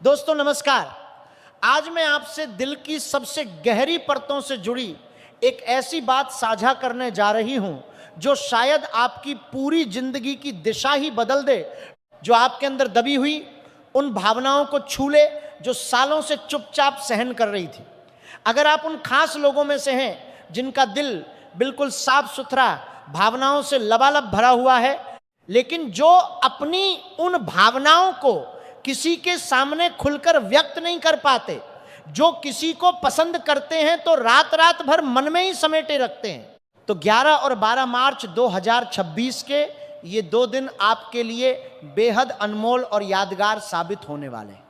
दोस्तों नमस्कार। आज मैं आपसे दिल की सबसे गहरी परतों से जुड़ी एक ऐसी बात साझा करने जा रही हूं जो शायद आपकी पूरी जिंदगी की दिशा ही बदल दे, जो आपके अंदर दबी हुई उन भावनाओं को छू ले जो सालों से चुपचाप सहन कर रही थी। अगर आप उन खास लोगों में से हैं जिनका दिल बिल्कुल साफ सुथरा भावनाओं से लबालब भरा हुआ है, लेकिन जो अपनी उन भावनाओं को किसी के सामने खुलकर व्यक्त नहीं कर पाते, जो किसी को पसंद करते हैं तो रात रात भर मन में ही समेटे रखते हैं, तो 11 और 12 मार्च 2026 के ये 2 दिन आपके लिए बेहद अनमोल और यादगार साबित होने वाले हैं।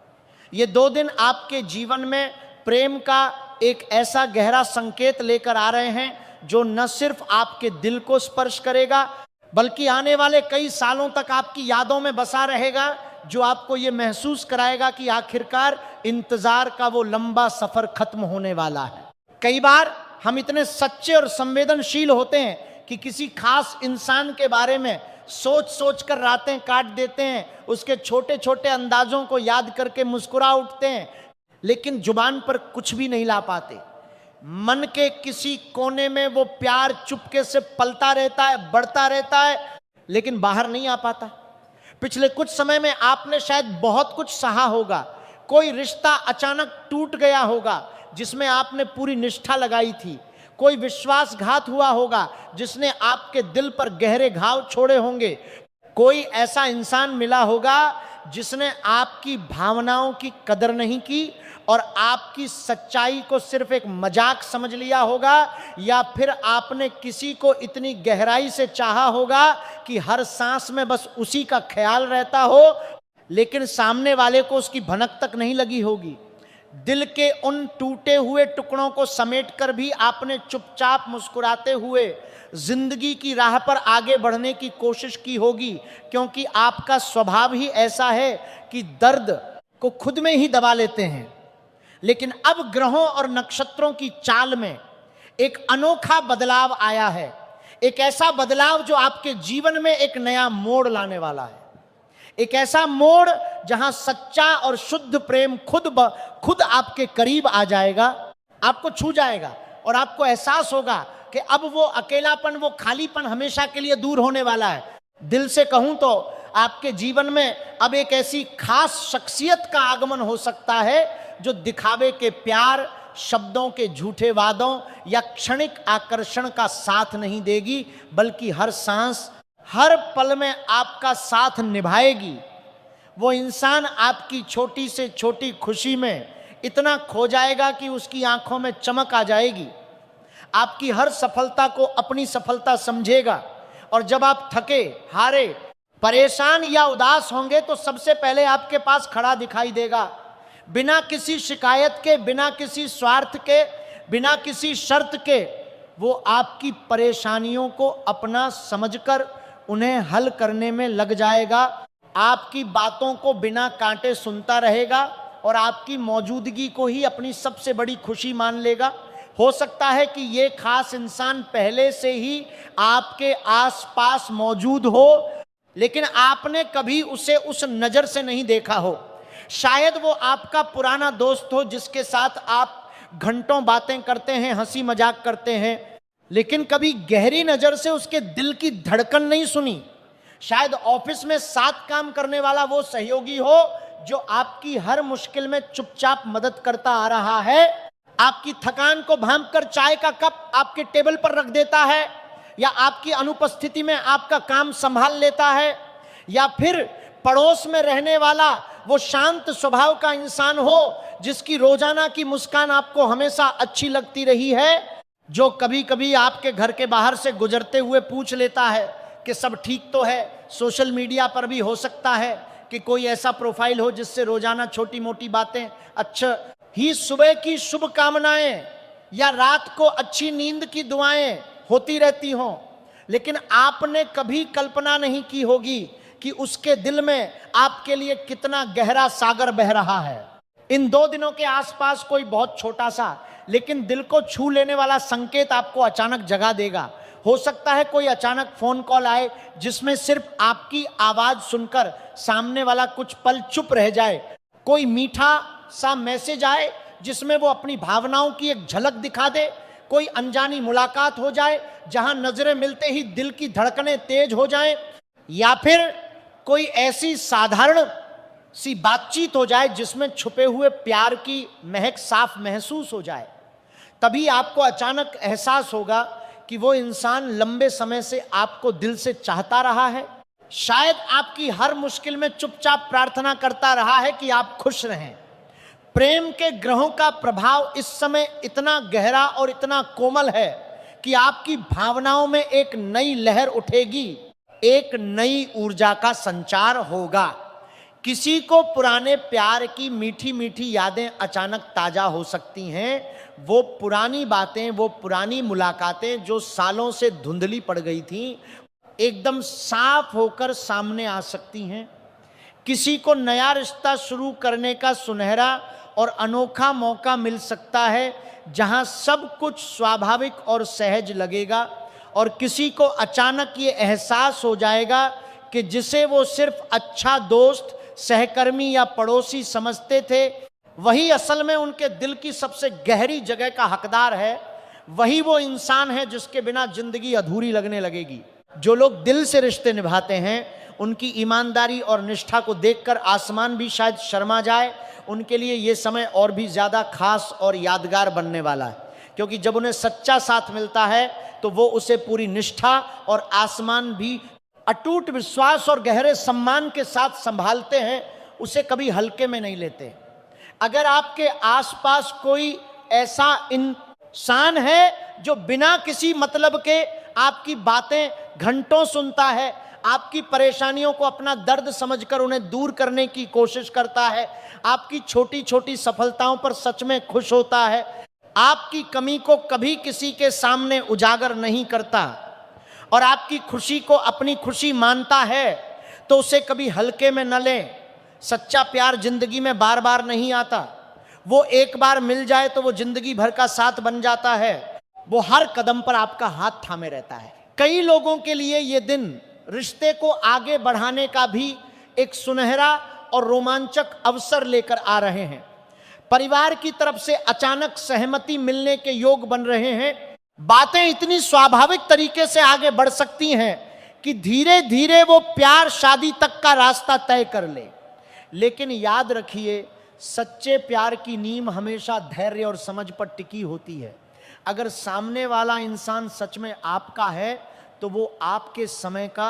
ये 2 दिन आपके जीवन में प्रेम का एक ऐसा गहरा संकेत लेकर आ रहे हैं जो न सिर्फ आपके दिल को स्पर्श करेगा, बल्कि आने वाले कई सालों तक आपकी यादों में बसा रहेगा, जो आपको ये महसूस कराएगा कि आखिरकार इंतजार का वो लंबा सफर खत्म होने वाला है। कई बार हम इतने सच्चे और संवेदनशील होते हैं कि किसी खास इंसान के बारे में सोच सोच कर रातें काट देते हैं, उसके छोटे छोटे अंदाजों को याद करके मुस्कुरा उठते हैं, लेकिन जुबान पर कुछ भी नहीं ला पाते। मन के किसी कोने में वो प्यार चुपके से पलता रहता है, बढ़ता रहता है, लेकिन बाहर नहीं आ पाता। पिछले कुछ समय में आपने शायद बहुत कुछ सहा होगा, कोई रिश्ता अचानक टूट गया होगा जिसमें आपने पूरी निष्ठा लगाई थी, कोई विश्वासघात हुआ होगा जिसने आपके दिल पर गहरे घाव छोड़े होंगे, कोई ऐसा इंसान मिला होगा जिसने आपकी भावनाओं की कदर नहीं की और आपकी सच्चाई को सिर्फ एक मजाक समझ लिया होगा, या फिर आपने किसी को इतनी गहराई से चाहा होगा कि हर सांस में बस उसी का ख्याल रहता हो, लेकिन सामने वाले को उसकी भनक तक नहीं लगी होगी। दिल के उन टूटे हुए टुकड़ों को समेटकर भी आपने चुपचाप मुस्कुराते हुए जिंदगी की राह पर आगे बढ़ने की कोशिश की होगी, क्योंकि आपका स्वभाव ही ऐसा है कि दर्द को खुद में ही दबा लेते हैं। लेकिन अब ग्रहों और नक्षत्रों की चाल में एक अनोखा बदलाव आया है, एक ऐसा बदलाव जो आपके जीवन में एक नया मोड़ लाने वाला है। एक ऐसा मोड़ जहां सच्चा और शुद्ध प्रेम खुद आपके करीब आ जाएगा, आपको छू जाएगा और आपको एहसास होगा कि अब वो अकेलापन, वो खालीपन हमेशा के लिए दूर होने वाला है। दिल से कहूं तो आपके जीवन में अब एक ऐसी खास शख्सियत का आगमन हो सकता है जो दिखावे के प्यार, शब्दों के झूठे वादों या क्षणिक आकर्षण का साथ नहीं देगी, बल्कि हर सांस, हर पल में आपका साथ निभाएगी। वो इंसान आपकी छोटी से छोटी खुशी में इतना खो जाएगा कि उसकी आंखों में चमक आ जाएगी, आपकी हर सफलता को अपनी सफलता समझेगा, और जब आप थके, हारे, परेशान या उदास होंगे तो सबसे पहले आपके पास खड़ा दिखाई देगा, बिना किसी शिकायत के, बिना किसी स्वार्थ के, बिना किसी शर्त के। वो आपकी परेशानियों को अपना समझकर उन्हें हल करने में लग जाएगा, आपकी बातों को बिना कांटे सुनता रहेगा और आपकी मौजूदगी को ही अपनी सबसे बड़ी खुशी मान लेगा। हो सकता है कि ये खास इंसान पहले से ही आपके आसपास मौजूद हो, लेकिन आपने कभी उसे उस नज़र से नहीं देखा हो। शायद वो आपका पुराना दोस्त हो जिसके साथ आप घंटों बातें करते हैं, हंसी मजाक करते हैं, लेकिन कभी गहरी नज़र से उसके दिल की धड़कन नहीं सुनी। शायद ऑफिस में साथ काम करने वाला वो सहयोगी हो जो आपकी हर मुश्किल में चुपचाप मदद करता आ रहा है, आपकी थकान को भांपकर चाय का कप आपके टेबल पर रख देता है, या आपकी अनुपस्थिति में आपका काम संभाल लेता है, या फिर पड़ोस में रहने वाला वो शांत स्वभाव का इंसान हो जिसकी रोजाना की मुस्कान आपको हमेशा अच्छी लगती रही है, जो कभी कभी आपके घर के बाहर से गुजरते हुए पूछ लेता है कि सब ठीक तो है। सोशल मीडिया पर भी हो सकता है कि कोई ऐसा प्रोफाइल हो जिससे रोजाना छोटी मोटी बातें, अच्छा ही सुबह की शुभकामनाएं या रात को अच्छी नींद की दुआएं होती रहती हों, लेकिन आपने कभी कल्पना नहीं की होगी कि उसके दिल में आपके लिए कितना गहरा सागर बह रहा है। इन 2 दिनों के आसपास कोई बहुत छोटा सा लेकिन दिल को छू लेने वाला संकेत आपको अचानक जगा देगा। हो सकता है कोई अचानक फोन कॉल आए जिसमें सिर्फ आपकी आवाज सुनकर सामने वाला कुछ पल चुप रह जाए, कोई मीठा सा मैसेज आए जिसमें वो अपनी भावनाओं की एक झलक दिखा दे, कोई अनजानी मुलाकात हो जाए जहां नजरें मिलते ही दिल की धड़कनें तेज हो जाएं, या फिर कोई ऐसी साधारण सी बातचीत हो जाए जिसमें छुपे हुए प्यार की महक साफ महसूस हो जाए, तभी आपको अचानक एहसास होगा कि वो इंसान लंबे समय से आपको दिल से चाहता रहा है। शायद आपकी हर मुश्किल में चुपचाप प्रार्थना करता रहा है कि आप खुश रहें। प्रेम के ग्रहों का प्रभाव इस समय इतना गहरा और इतना कोमल है कि आपकी भावनाओं में एक नई लहर उठेगी, एक नई ऊर्जा का संचार होगा। किसी को पुराने प्यार की मीठी मीठी यादें अचानक ताजा हो सकती हैं। वो पुरानी बातें, वो पुरानी मुलाकातें जो सालों से धुंधली पड़ गई थीं, एकदम साफ होकर सामने आ सकती हैं। किसी को नया रिश्ता शुरू करने का सुनहरा और अनोखा मौका मिल सकता है जहां सब कुछ स्वाभाविक और सहज लगेगा, और किसी को अचानक ये एहसास हो जाएगा कि जिसे वो सिर्फ अच्छा दोस्त, सहकर्मी या पड़ोसी समझते थे, वही असल में उनके दिल की सबसे गहरी जगह का हकदार है। वही वो इंसान है जिसके बिना जिंदगी अधूरी लगने लगेगी। जो लोग दिल से रिश्ते निभाते हैं, उनकी ईमानदारी और निष्ठा को देखकर आसमान भी शायद शर्मा जाए। उनके लिए ये समय और भी ज़्यादा खास और यादगार बनने वाला है, क्योंकि जब उन्हें सच्चा साथ मिलता है तो वो उसे पूरी निष्ठा और आसमान भी अटूट विश्वास और गहरे सम्मान के साथ संभालते हैं, उसे कभी हल्के में नहीं लेते। अगर आपके आसपास कोई ऐसा इंसान है जो बिना किसी मतलब के आपकी बातें घंटों सुनता है, आपकी परेशानियों को अपना दर्द समझकर उन्हें दूर करने की कोशिश करता है, आपकी छोटी छोटी सफलताओं पर सच में खुश होता है, आपकी कमी को कभी किसी के सामने उजागर नहीं करता और आपकी खुशी को अपनी खुशी मानता है, तो उसे कभी हल्के में न लें। सच्चा प्यार जिंदगी में बार बार नहीं आता। वो एक बार मिल जाए तो वो जिंदगी भर का साथ बन जाता है। वो हर कदम पर आपका हाथ थामे रहता है। कई लोगों के लिए ये दिन रिश्ते को आगे बढ़ाने का भी एक सुनहरा और रोमांचक अवसर लेकर आ रहे हैं। परिवार की तरफ से अचानक सहमति मिलने के योग बन रहे हैं। बातें इतनी स्वाभाविक तरीके से आगे बढ़ सकती हैं कि धीरे धीरे वो प्यार शादी तक का रास्ता तय कर ले। लेकिन याद रखिए, सच्चे प्यार की नींव हमेशा धैर्य और समझ पर टिकी होती है। अगर सामने वाला इंसान सच में आपका है तो वो आपके समय का,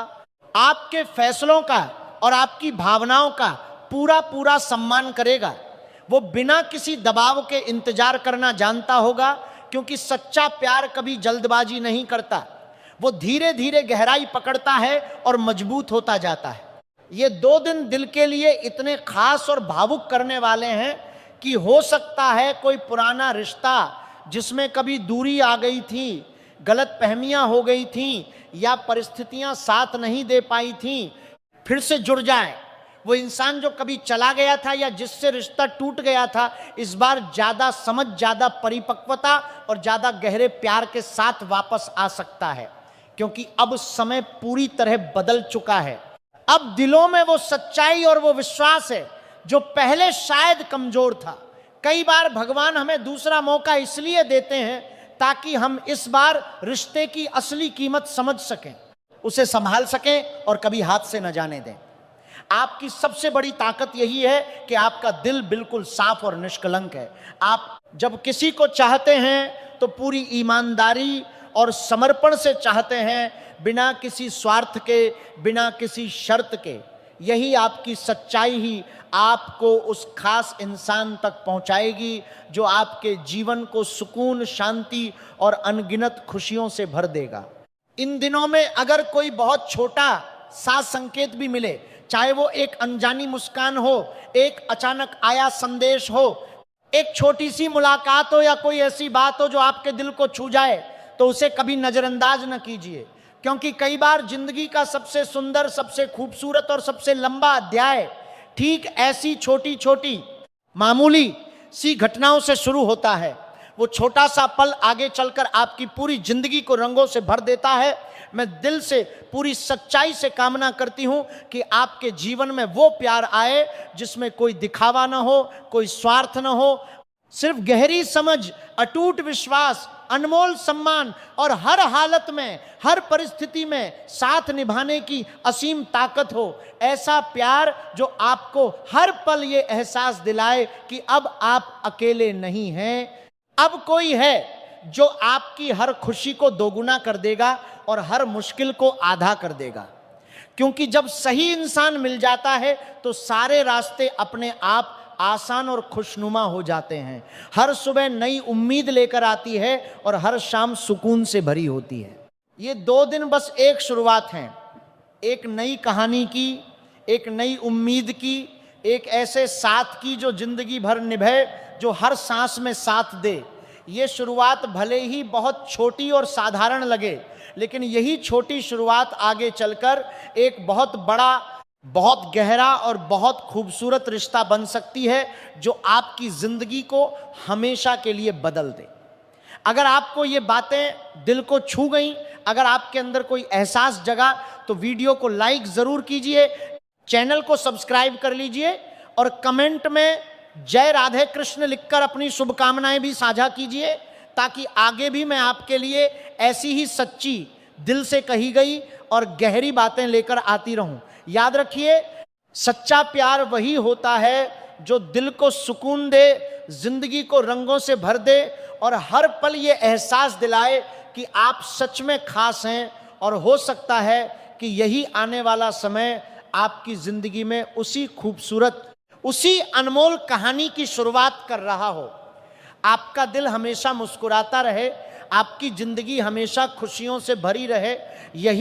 आपके फैसलों का और आपकी भावनाओं का पूरा पूरा सम्मान करेगा। वो बिना किसी दबाव के इंतजार करना जानता होगा, क्योंकि सच्चा प्यार कभी जल्दबाजी नहीं करता। वो धीरे धीरे गहराई पकड़ता है और मजबूत होता जाता है। ये 2 दिन दिल के लिए इतने खास और भावुक करने वाले हैं कि हो सकता है कोई पुराना रिश्ता जिसमें कभी दूरी आ गई थी, गलतफहमियां हो गई थी या परिस्थितियां साथ नहीं दे पाई थी, फिर से जुड़ जाए। वो इंसान जो कभी चला गया था या जिससे रिश्ता टूट गया था, इस बार ज़्यादा समझ, ज़्यादा परिपक्वता और ज़्यादा गहरे प्यार के साथ वापस आ सकता है, क्योंकि अब समय पूरी तरह बदल चुका है। अब दिलों में वो सच्चाई और वो विश्वास है जो पहले शायद कमजोर था। कई बार भगवान हमें दूसरा मौका इसलिए देते हैं ताकि हम इस बार रिश्ते की असली कीमत समझ सकें, उसे संभाल सकें और कभी हाथ से न जाने दें। आपकी सबसे बड़ी ताकत यही है कि आपका दिल बिल्कुल साफ और निष्कलंक है। आप जब किसी को चाहते हैं तो पूरी ईमानदारी और समर्पण से चाहते हैं, बिना किसी स्वार्थ के, बिना किसी शर्त के। यही आपकी सच्चाई ही आपको उस खास इंसान तक पहुंचाएगी जो आपके जीवन को सुकून, शांति और अनगिनत खुशियों से भर देगा। इन दिनों में अगर कोई बहुत छोटा सा संकेत भी मिले, चाहे वो एक अनजानी मुस्कान हो, एक अचानक आया संदेश हो, एक छोटी सी मुलाकात हो या कोई ऐसी बात हो जो आपके दिल को छू जाए, तो उसे कभी नजरअंदाज न कीजिए। क्योंकि कई बार जिंदगी का सबसे सुंदर, सबसे खूबसूरत और सबसे लंबा अध्याय ठीक ऐसी छोटी छोटी मामूली सी घटनाओं से शुरू होता है। वो छोटा सा पल आगे चलकर आपकी पूरी जिंदगी को रंगों से भर देता है। मैं दिल से पूरी सच्चाई से कामना करती हूं कि आपके जीवन में वो प्यार आए जिसमें कोई दिखावा ना हो, कोई स्वार्थ ना हो, सिर्फ गहरी समझ, अटूट विश्वास, अनमोल सम्मान और हर हालत में, हर परिस्थिति में साथ निभाने की असीम ताकत हो। ऐसा प्यार जो आपको हर पल ये एहसास दिलाए कि अब आप अकेले नहीं हैं, अब कोई है जो आपकी हर खुशी को दोगुना कर देगा और हर मुश्किल को आधा कर देगा। क्योंकि जब सही इंसान मिल जाता है तो सारे रास्ते अपने आप आसान और खुशनुमा हो जाते हैं। हर सुबह नई उम्मीद लेकर आती है और हर शाम सुकून से भरी होती है। ये 2 दिन बस एक शुरुआत है, एक नई कहानी की, एक नई उम्मीद की, एक ऐसे साथ की जो जिंदगी भर निभे, जो हर सांस में साथ दे। ये शुरुआत भले ही बहुत छोटी और साधारण लगे, लेकिन यही छोटी शुरुआत आगे चलकर एक बहुत बड़ा, बहुत गहरा और बहुत खूबसूरत रिश्ता बन सकती है जो आपकी जिंदगी को हमेशा के लिए बदल दे। अगर आपको ये बातें दिल को छू गई, अगर आपके अंदर कोई एहसास जगा, तो वीडियो को लाइक जरूर कीजिए, चैनल को सब्सक्राइब कर लीजिए और कमेंट में जय राधे कृष्ण लिखकर अपनी शुभकामनाएं भी साझा कीजिए, ताकि आगे भी मैं आपके लिए ऐसी ही सच्ची, दिल से कही गई और गहरी बातें लेकर आती रहूं। याद रखिए, सच्चा प्यार वही होता है जो दिल को सुकून दे, जिंदगी को रंगों से भर दे और हर पल ये एहसास दिलाए कि आप सच में खास हैं, और हो सकता है कि यही आने वाला समय आपकी जिंदगी में उसी खूबसूरत, उसी अनमोल कहानी की शुरुआत कर रहा हो। आपका दिल हमेशा मुस्कुराता रहे, आपकी जिंदगी हमेशा खुशियों से भरी रहे, यही